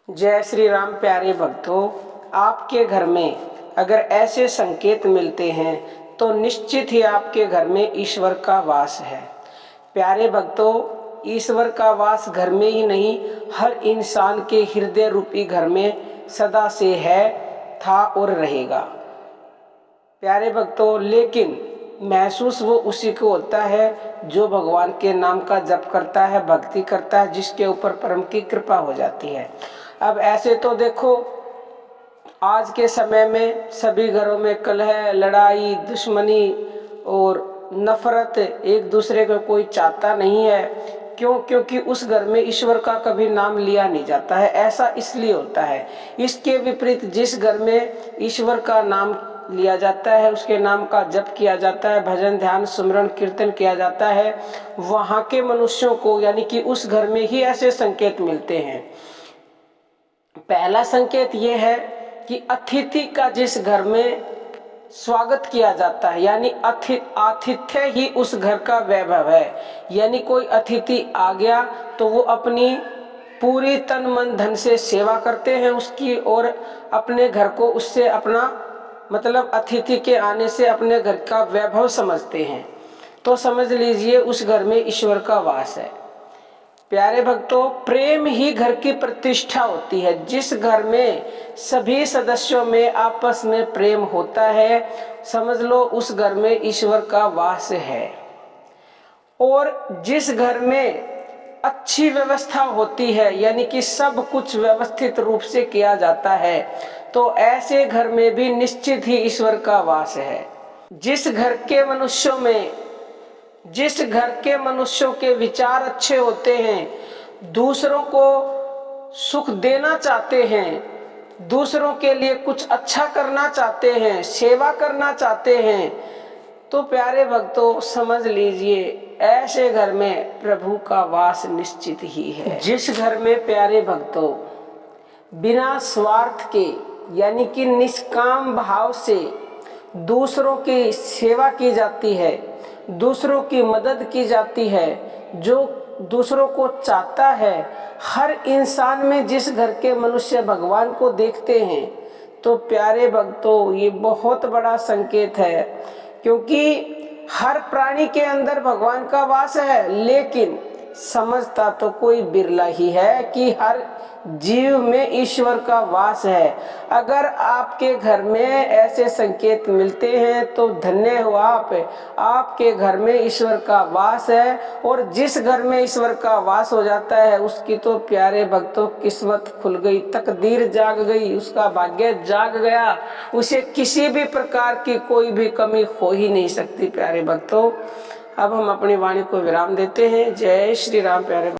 जय श्री राम। प्यारे भक्तों, आपके घर में अगर ऐसे संकेत मिलते हैं तो निश्चित ही आपके घर में ईश्वर का वास है। प्यारे भक्तों, ईश्वर का वास घर में ही नहीं, हर इंसान के हृदय रूपी घर में सदा से है, था और रहेगा। प्यारे भक्तों, लेकिन महसूस वो उसी को होता है जो भगवान के नाम का जप करता है, भक्ति करता है, जिसके ऊपर परम की कृपा हो जाती है। अब ऐसे तो देखो, आज के समय में सभी घरों में कलह, लड़ाई, दुश्मनी और नफरत, एक दूसरे को कोई चाहता नहीं है। क्यों? क्योंकि उस घर में ईश्वर का कभी नाम लिया नहीं जाता है। ऐसा इसलिए होता है। इसके विपरीत जिस घर में ईश्वर का नाम लिया जाता है, उसके नाम का जप किया जाता है, भजन ध्यान सुमरन कीर्तन किया जाता है, वहाँ के मनुष्यों को यानी कि उस घर में ही ऐसे संकेत मिलते हैं। पहला संकेत ये है कि अतिथि का जिस घर में स्वागत किया जाता है, यानी आतिथ्य ही उस घर का वैभव है। यानी कोई अतिथि आ गया तो वो अपनी पूरी तन मन धन से सेवा करते हैं उसकी, और अपने घर को उससे अपना मतलब अतिथि के आने से अपने घर का वैभव समझते हैं। तो समझ लीजिए उस घर में ईश्वर का वास है। प्यारे भक्तों, प्रेम ही घर की प्रतिष्ठा होती है। जिस घर में सभी सदस्यों में आपस में प्रेम होता है, समझ लो उस घर में ईश्वर का वास है। और जिस घर में अच्छी व्यवस्था होती है, यानी कि सब कुछ व्यवस्थित रूप से किया जाता है, तो ऐसे घर में भी निश्चित ही ईश्वर का वास है। जिस घर के मनुष्यों के विचार अच्छे होते हैं, दूसरों को सुख देना चाहते हैं, दूसरों के लिए कुछ अच्छा करना चाहते हैं, सेवा करना चाहते हैं, तो प्यारे भक्तों समझ लीजिए ऐसे घर में प्रभु का वास निश्चित ही है। जिस घर में प्यारे भक्तों बिना स्वार्थ के यानी कि निष्काम भाव से दूसरों की सेवा की जाती है, दूसरों की मदद की जाती है, जो दूसरों को चाहता है, हर इंसान में जिस घर के मनुष्य भगवान को देखते हैं, तो प्यारे भक्तों ये बहुत बड़ा संकेत है। क्योंकि हर प्राणी के अंदर भगवान का वास है, लेकिन समझता तो कोई बिरला ही है कि हर जीव में ईश्वर का वास है। अगर आपके घर में ऐसे संकेत मिलते हैं तो धन्य हो आप, आपके घर में ईश्वर का वास है। और जिस घर में ईश्वर का वास हो जाता है उसकी तो प्यारे भक्तों किस्मत खुल गई, तकदीर जाग गई, उसका भाग्य जाग गया, उसे किसी भी प्रकार की कोई भी कमी हो ही नहीं सकती। प्यारे भक्तों, अब हम अपनी वाणी को विराम देते हैं। जय श्री राम। प्यारे